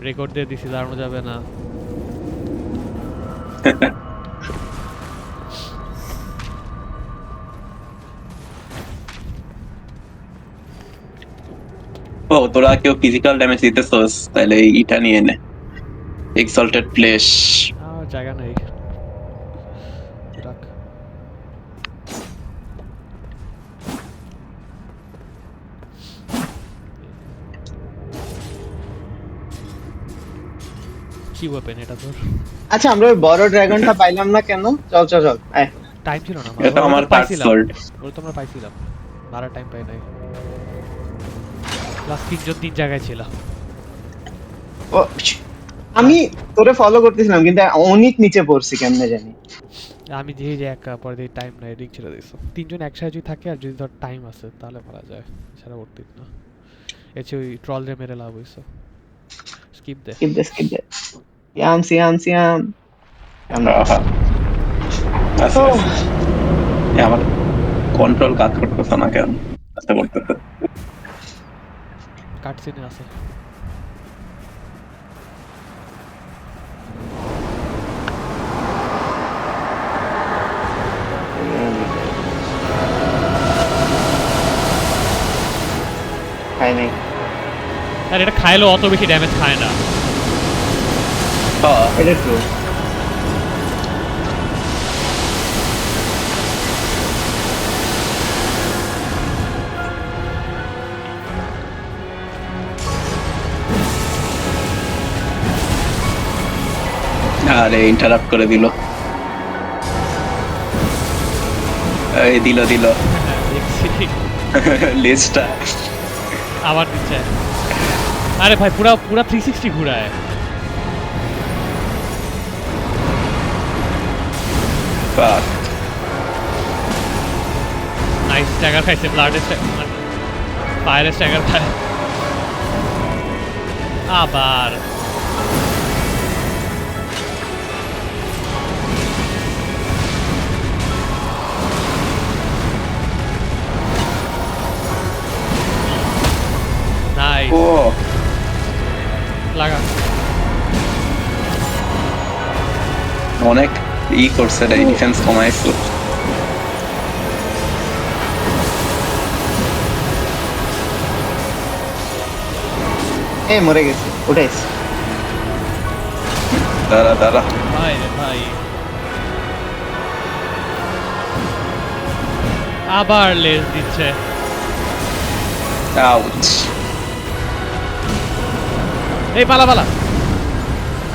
Record দিয়ে দিছি, দাঁড়ানো যাবে না। ও তোরা কেউ ফিজিক্যাল ড্যামেজ দিতেছস, তাহলে ইটা নিয়ে নে, এক্সল্টেড ফ্লেশ। জায়গা নেই, রাখ। কি ওয়েপেন এটা তোর? আচ্ছা আমরা ওই বড় ড্রাগনটা পাইলাম না কেন? চল চল চল আয়। টাইম ছিল না এটা আমার কার্ড পাইছিলাম, সোল্ড। ওটা তোমরা পাইছিলাম, মারা টাইম পাই নাই। প্লাস 3 জন 3 জায়গায় ছিল। ও আমি তোরে ফলো করতেছিলাম কিন্তু অনেক নিচে পড়ছি কেমনে জানি। আমি যে যে এক পরে দিয়ে টাইম নাই, রিং ছেড়ে দিছো। 3 জন একসাথে যদি থাকে আর যদি ধর টাইম আছে তাহলে মারা যায়, এছাড়া উঠতিস না। এছে ওই ট্রল রে মেরে লাভ হইছে। স্কিপ দে। স্কিপ দে সিয়াম সিয়াম সিয়াম। আচ্ছা আমার কন্ট্রোল কাজ করতেছে না কেন? আচ্ছা করতেছে। কাটসিনে আছে। খাই নাই। আর এটা খাইলো অত বেশি ড্যামেজ খায় না। এটা ট্রু। আরে ইন্টারাপ্ট করে দিল। এই দিল দেখছি লিস্টটা আবার দিচ্ছে। আরে ভাই পুরা পুরা 360 ঘুরায়। বাহ নাইস স্ট্যাগার খাইছে, ব্লাড স্ট্যাগার, ফায়ার স্ট্যাগার খায়। আবার নাইস ও লাগা। অনেক ই করছে রে, ডিফেন্স কমাইছে। এ মরে গেছে উঠাইস। দাঁড়া দাঁড়া ভাই রে ভাই, আবার লেজ দিচ্ছে। আউচ। এই পালা পালা।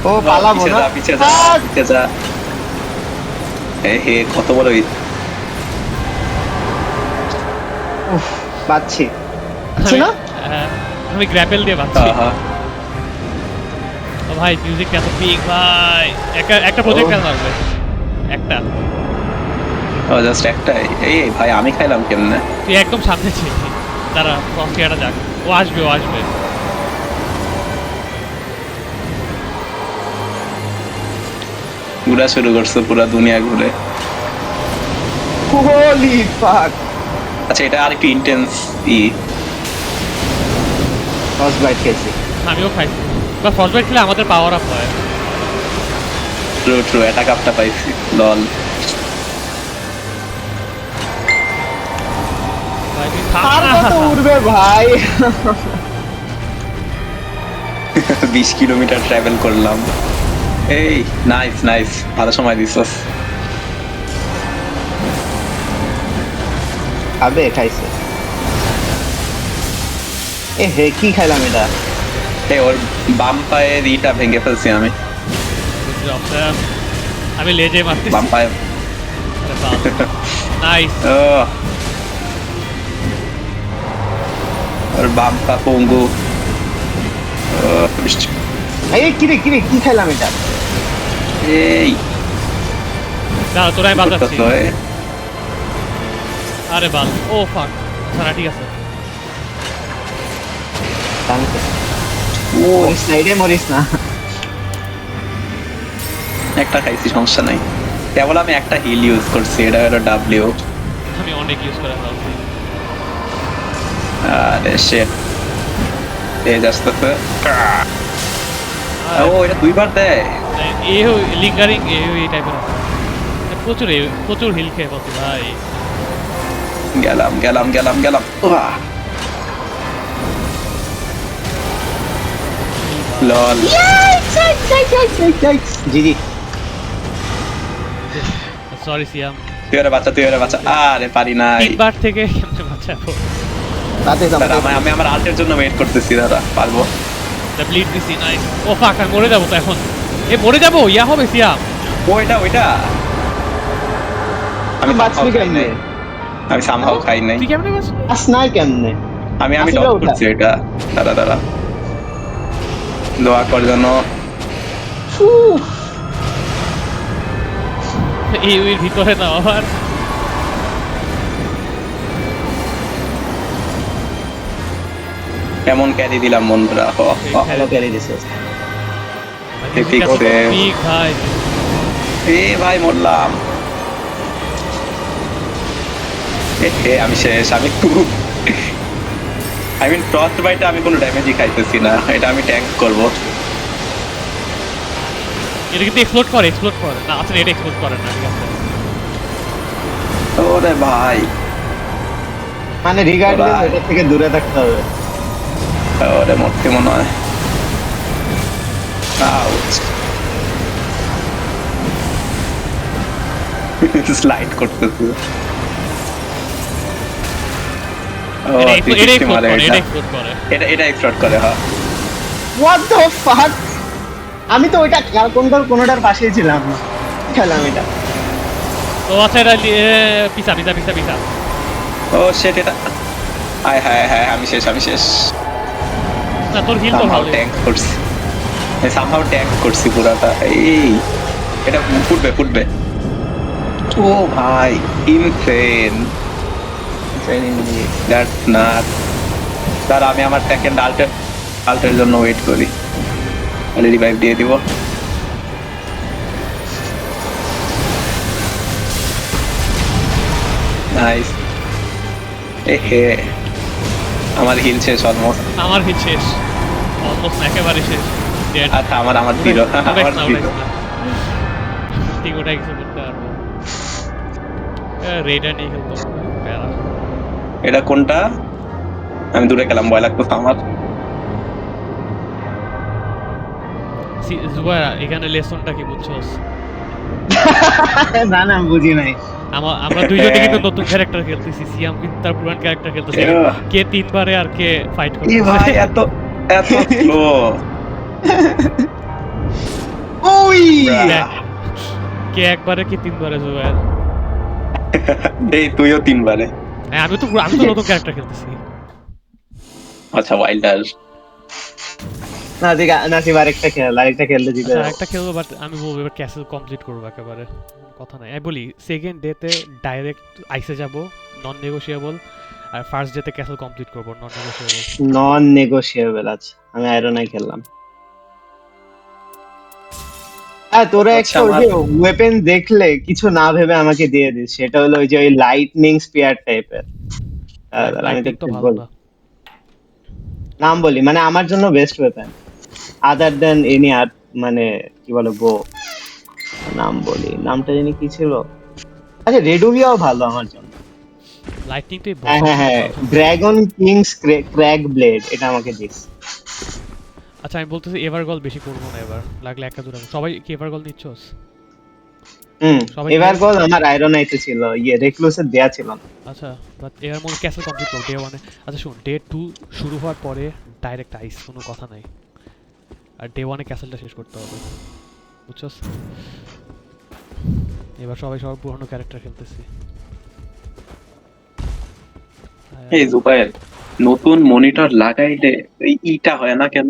ও পালাবো না। পিছে যা পিছে যা। হে কত বড় উফ বাচ্চি না। হ্যাঁ, আমি গ্র্যাপেল দিয়ে বাঁচছি। ও ভাই মিউজিক এত পিক ভাই। একটা প্রজেক্ট খেলা লাগবে, একটা। ও জাস্ট একটাই। এই ভাই আমি খাইলাম কেমনে? তুই একদম সামনে ছিলি। তারা ফ্রস্টিয়াটা যাক, ও আসবে ও আসবে। ঘুরা শুরু করছে পুরা দুনিয়া ঘুরে। হোলি ফাক। আচ্ছা এটা আর একটু ইন্টেন্স ই। ফার্স্ট বাইট খেয়েছি। আমিও খাইছি, বা ফার্স্ট বাইট খেলে আমাদের পাওয়ার আপ হয়। ট্রু ট্রু অ্যাটাক আপটা পাইছি। লল ভাই তুই আর কত উড়বে ভাই। 20 কিলোমিটার ট্রাভেল করলাম। এই নাইস নাইস, ভালো সময় দিছস। খাবে খাইছে। এ হে কি খাইলাম এটা? এই ওর বাম পায়ের ইটা ভেঙে ফেলছি আমি। আমি লেজে মারতেছি। বাম পায়ে নাইস। ওর বাম পা পঙ্গু। এই কিরে কিরে কি খাইলাম এটা? এই দাঁড়া তোরাই বাজাচ্ছি। করতেছ, আরে বাল, ও ফাক। আচ্ছা ঠিক আছে। ও সাইডে মরিস না। একটা খাইছি সমস্যা নাই। কেবল আমি একটা হিল ইউজ করছি, এটা হলো ডাব্লিউ। আমি অনেক ইউজ করে ফেলছি। আরে শিট, এই আসতেছে। ও এটা দুইবার দেয়। লিঙ্গারিং এই টাইপের প্রচুর প্রচুর হিল খেয়ে বসে ভাই। গেলাম গেলাম গেলাম গেলাম। উয়া, লল। জি সরি সিয়াম, তুই ওরে বাচ্চা, তুই ওরে বাচ্চা। আরে পারি নাই। 3 বার থেকে কেমনে বাঁচাবো? তাতে দাদা, আমি আমার আল্টের জন্য ওয়েট করতেছি দাদা, পারবো। দ্য ব্লিড দিছি নাইস। ও ফাক, আমি মরে যাবো তো এখন। মরে যাবো, ইয়া হবে সিয়াম। ওইটা ওইটা আমি বাঁচবি somehow খাই কেমনে? নাই। আমি সামহাও খাই নাই। তুই কেমনে বাঁচলি? আস নাই কেমনে? আমি আসলে ডক ওটা। করছি এটা। দাদা দাদা দোয়া কর যেন। এই ওই ভিতরে না আবার। কেমন ক্যারি দিলাম বন্ধুরা। ভালো ক্যারি দিছে। ঠিক আছে। ঠিক ভাই। এ ভাই মরলাম। আমি শেষ। আমি খুব আই মিন ফ্রস্ট বাইটে আমি কোনো ড্যামেজই খাইতেছি না। এটা আমি ট্যাঙ্ক করব। এটা কিন্তু এক্সপ্লোড করে না আসলে এটা এক্সপ্লোড করে না, ঠিক আছে। ওরে ভাই, মানে রিগার্ডলেস ভাই। এটা থেকে দূরে থাকতে হবে। ওরে মরতে মনে হয়। আউচ। স্লাইড করতেছে। ও, এটা 360 এক্সপ্লোড মারে করে, এটা। এটা এক্সপ্লোড করে। এটা এক্সপ্লোড করে, হ্যাঁ। হোয়াট দ্য ফাক, আমি তো ওইটা কোনটার পাশেই ছিলাম না। খেলাম এটা। তো আচ্ছা, এটা পিছা। ও শিট, এটা আয় হায় হায়, আমি শেষ। না তোর হিল তো সামহাউ ভালো। ট্যাঙ্ক করছি। সামহাউ ট্যাঙ্ক করছি পুরাটা। এই এটা ফুটবে। ও ভাই, ইনসেন। That's not. স্যার আমি আমার সেকেন্ড আল্টের জন্য ওয়েট করি। তাহলে রিভাইভ দিয়ে দিব। নাইস। হে আমার হিল শেষ অলমোস্ট। আমার হিল শেষ অলমোস্ট, একেবারে শেষ। Dead. আচ্ছা আমার জিরো। আমার জিরো। ঠিক ওটা কিছু করতে পারবো। রেডার নিয়ে খেলতে হবে, প্যারা। এটা কোনটা? আমি দূরে গেলাম, ভয় লাগতো আমার। জুবাইরা, এখানে লেসনটা কি বুঝছস? না না বুঝি নাই। আমরা দুইজনে কিন্তু নতুন ক্যারেক্টার খেলতেছি, সিয়াম কিন্তু তার পুরান ক্যারেক্টার খেলতেছে। কে 3 বারে আর কে ফাইট এ করতেছে। ভাই এত স্লো। ওই দেখ, কে একবারে কি 3 বারে জুবাইর? এই তুইও 3 বারে। হ্যাঁ, আমি তো নতুন ক্যারেক্টার খেলতেছি। আচ্ছা ওয়াইল্ডার। নাসিব আরেকটা খেললে জিতে আচ্ছা, যাবো। একটা খেলবো, বাট আমি বলবো এবার ক্যাসেল কমপ্লিট করবো একেবারে। কথা নাই, আমি বলি সেকেন্ড ডেতে ডাইরেক্ট আইসে যাব, নন নেগোশিয়েবল। আর ফার্স্ট ডেতে ক্যাসেল কমপ্লিট করবো, নন নেগোশিয়েবল। নন নেগোশিয়েবল আছে। আমি আয়রনাই খেললাম। হ্যাঁ, তোরা আচ্ছা, একটা ওই যে ওয়েপেন দেখলে কিছু না ভেবে আমাকে দিয়ে দিস। সেটা হলো ওই যে ওই লাইটনিং স্পিয়ার টাইপের। আমি তো লাইটিং তো ঠিক ভালো বলবো। না। নাম বলি, মানে আমার জন্য বেস্ট ওয়েপেন আদার দেন এনি আর, মানে কি বলে বো। নাম বলি, নামটা জানি কি ছিল। আচ্ছা, রেডুলিয়াও ভালো আমার জন্য। লাইটিং তো হ্যাঁ, ড্রাগন কিংস ক্র্যাক ব্লেড, এটা আমাকে দিস। আচ্ছা, আমি বলতেছি এভারগল বেশি করবো না এবার, লাগলে একটা দুটো। সবাই কি এভারগল নিচ্ছস? সবাই এবার গোল আমার আয়রন আইতে ছিল, রেক্লুসের দেয়া ছিল না। আচ্ছা, বাট এর মধ্যে ক্যাসেল কমপ্লিট করবো ডে 1-এ। আচ্ছা শুন, ডে 2 শুরু হওয়ার পরে ডাইরেক্ট আইস, কোনো কথা নাই। আর ডে 1-এ ক্যাসেলটা শেষ করতে হবে, বুঝছস? এবার সবাই সবার পুরনো ক্যারেক্টার খেলতেছি। এই জুবাইর, নতুন মনিটর লাগাইলে ইটা হয় না কেন?